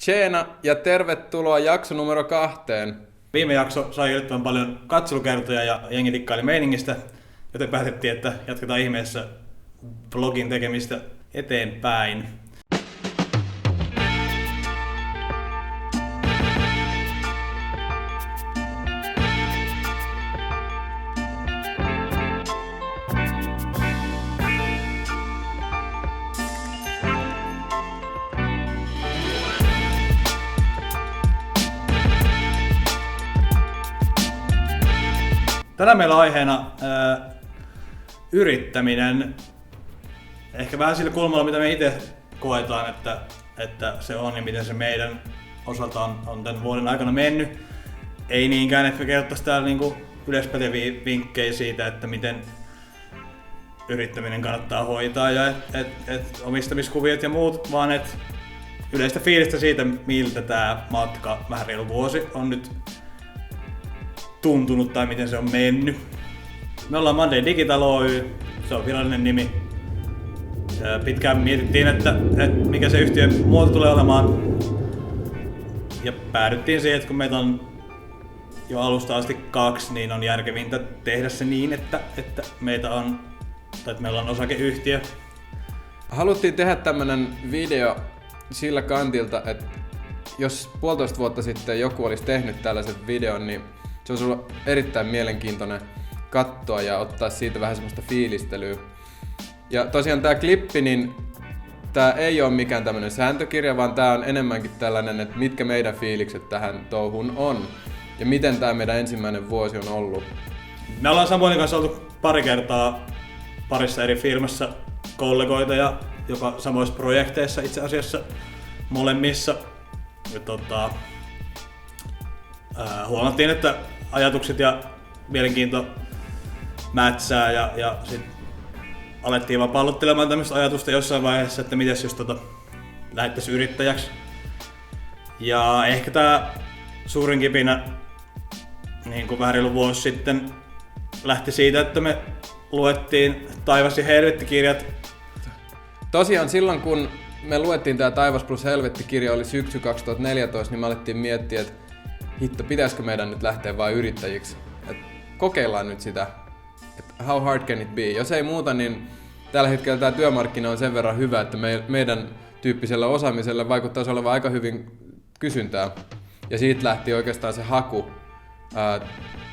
Tjeena ja tervetuloa jakso numero 2. Viime jakso sai yllättävän paljon katselukertoja ja jengi dikkaili meiningistä, joten päätettiin, että jatketaan ihmeessä vlogin tekemistä eteenpäin. Tänään meillä on aiheena yrittäminen. Ehkä vähän sillä kulmalla, mitä me itse koetaan, että se on ja miten se meidän osalta on tämän vuoden aikana mennyt. Ei niinkään, että me kerrottaisiin täällä niinku yleispäteviä vinkkejä siitä, että miten yrittäminen kannattaa hoitaa ja omistamiskuviot ja muut, vaan yleistä fiilistä siitä, miltä tämä matka vähän reilu vuosi on nyt tuntunut tai miten se on mennyt. Me ollaan Monday Digital Oy, se on virallinen nimi. Pitkään mietittiin, että mikä se yhtiön muoto tulee olemaan. Ja päädyttiin siihen, että kun meitä on jo alusta asti 2, niin on järkevintä tehdä se niin, että meillä on osakeyhtiö. Haluttiin tehdä tämmönen video sillä kantilta, että jos 1,5 vuotta sitten joku olisi tehnyt tällaisen videon, niin se olisi ollut erittäin mielenkiintoinen katsoa ja ottaa siitä vähän semmoista fiilistelyä. Ja tosiaan tää klippi, niin tää ei ole mikään tämmönen sääntökirja, vaan tää on enemmänkin tällainen, että mitkä meidän fiilikset tähän touhuun on. Ja miten tää meidän ensimmäinen vuosi on ollut. Me ollaan Samuelin kanssa oltu pari kertaa parissa eri firmassa kollegoita ja jopa samoissa projekteissa itse asiassa molemmissa. Ja huomattiin, että ajatukset ja mielenkiinto mätsää ja sit alettiin vaan pallottelemaan tämmöistä ajatusta jossain vaiheessa, että mites jos lähettäisiin yrittäjäksi. Ja ehkä tää suurin kipinä niin kuin vähän reilu vuosi sitten lähti siitä, että me luettiin Taivas ja Helvetti-kirjat. Tosiaan silloin kun me luettiin tää Taivas plus Helvetti-kirja oli syksy 2014, niin me alettiin miettiä, että hitto, pitäisikö meidän nyt lähteä vaan yrittäjiksi? Et kokeillaan nyt sitä, että how hard can it be? Jos ei muuta, niin tällä hetkellä tämä työmarkkina on sen verran hyvä, että meidän tyyppisellä osaamisella vaikuttaisi olevan aika hyvin kysyntää. Ja siitä lähti oikeastaan se haku,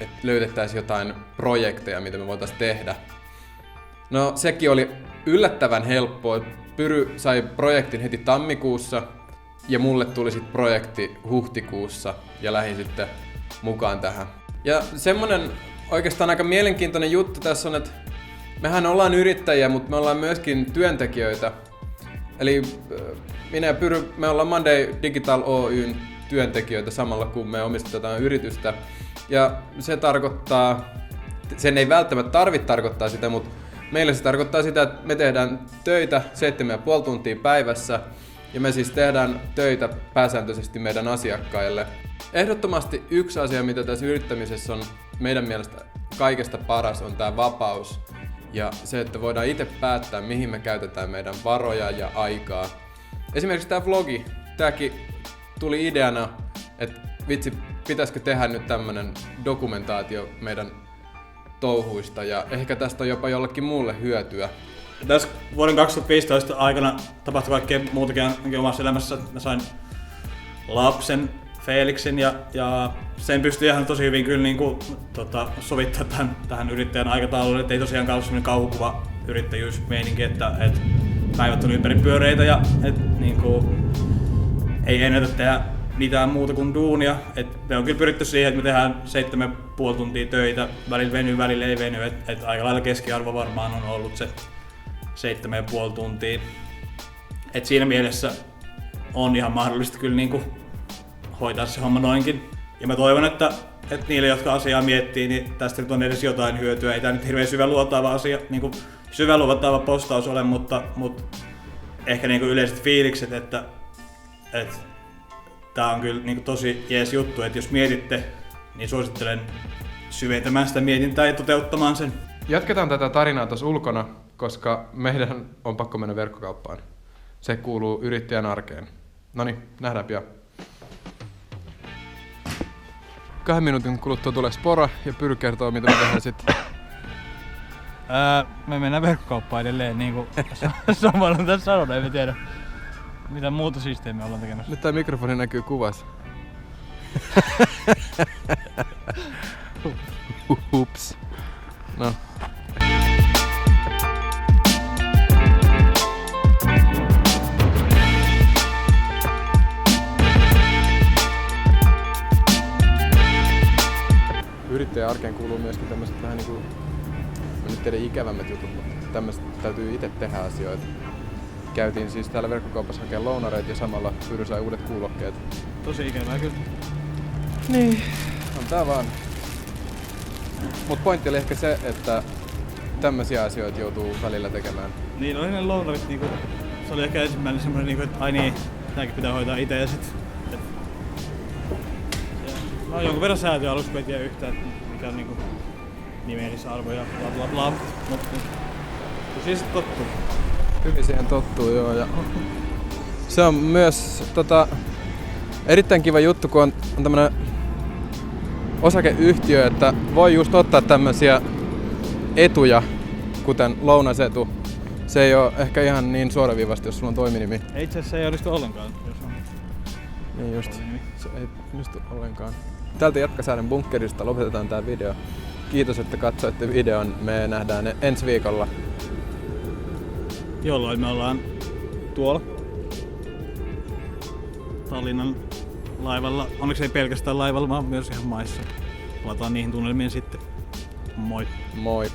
että löydettäisiin jotain projekteja, mitä me voitaisiin tehdä. No sekin oli yllättävän helppoa. Pyry sai projektin heti tammikuussa. Ja mulle tuli sitten projekti huhtikuussa ja lähdin sitten mukaan tähän. Ja semmonen oikeastaan aika mielenkiintoinen juttu tässä on, että mehän ollaan yrittäjiä, mutta me ollaan myöskin työntekijöitä. Eli minä ja Pyry, me ollaan Monday Digital Oyn työntekijöitä samalla kun me omistetaan yritystä. Ja se tarkoittaa, sen ei välttämättä tarvitse tarkoittaa sitä, mutta meille se tarkoittaa sitä, että me tehdään töitä 7,5 tuntia päivässä. Ja me siis tehdään töitä pääsääntöisesti meidän asiakkaille. Ehdottomasti yksi asia, mitä tässä yrittämisessä on meidän mielestä kaikesta paras, on tämä vapaus. Ja se, että voidaan itse päättää, mihin me käytetään meidän varoja ja aikaa. Esimerkiksi tämä vlogi, tämäkin tuli ideana, että vitsi, pitäisikö tehdä nyt tämmönen dokumentaatio meidän touhuista. Ja ehkä tästä on jopa jollekin muulle hyötyä. Tässä vuoden 2015 aikana tapahtui kaikkea muutakin omassa elämässä. Mä sain lapsen, Felixin, ja sen pystyi ihan tosi hyvin kyllä niinku, sovittaa tähän yrittäjän aikatauluun. Et ei tosiaan ollut sellainen kauhukuva yrittäjyysmeininki, että päivät on ympäri pyöreitä ja niinku, ei ennätä tehdä mitään muuta kuin duunia. Et me on kyllä pyritty siihen, että me tehdään 7,5 tuntia töitä, välillä venyy, välillä ei veny. Et aika lailla keskiarvo varmaan on ollut se 7,5 tuntia. Et siinä mielessä on ihan mahdollista kyllä niinku hoitaa se homma noinkin. Ja mä toivon, että niille, jotka asiaa miettii, niin tästä nyt on edes jotain hyötyä. Ei tää nyt hirveän syväluotaava asia, niinku syväluotaava postaus ole, mutta ehkä niinku yleiset fiilikset, että tää on kyllä niinku tosi jees juttu. Että jos mietitte, niin suosittelen syventämään sitä mietintää ja toteuttamaan sen. Jatketaan tätä tarinaa tuossa ulkona, koska meidän on pakko mennä verkkokauppaan. Se kuuluu yrittäjän arkeen. Noniin, nähdään pian. 2 minuutin kuluttua tulee Spora ja Pyry kertoo, mitä me tehdään sitten. Me mennään verkkokauppaan edelleen, niinku samalla tässä sanotaan, emme tiedä mitä muuta systeemiä ollaan tekemässä. Nyt tää mikrofoni näkyy kuvassa. Ups. No. Yrittäjän arkeen kuuluu myöskin tämmöiset vähän niinku, mä nyt tiedän ikävämmät jutut, mutta tämmöiset täytyy itse tehdä asioita. Käytiin siis täällä verkkokaupassa hakemaan lounareita ja samalla Pyry sai uudet kuulokkeet. Tosi ikävää kyllä. Niin, on tää vaan. Mut pointti oli ehkä se, että tämmöisiä asioita joutuu välillä tekemään. Niin, oli ne lounarit niinku, se oli ehkä ensimmäinen semmoinen niinku, että ai niin, tääkin pitää hoitaa itse ja sit... No jonkun verran säätöä aluksi, kun ei tiedä yhtään, mikä on niinku nimellisarvo ja bla bla bla. Mutta siis tottuu. Hyvin siihen tottuu, joo. Ja se on myös erittäin kiva juttu, kun on tämmönen osakeyhtiö, että voi just ottaa tämmösiä etuja, kuten lounasetu. Se ei oo ehkä ihan niin suoraviivasti, jos sulla on toiminimi. Itse asiassa ei onnistu ollenkaan, jos on niin just. toiminimi. Se ei onnistu ollenkaan. Tältä Jätkäsaaren bunkkerista lopetetaan tää video. Kiitos, että katsoitte videon. Me nähdään ensi viikolla. Jolloin me ollaan tuolla Tallinnan laivalla. Onneksi ei pelkästään laivalla, vaan myös ihan maissa. Palataan niihin tunnelmiin sitten. Moi! Moi!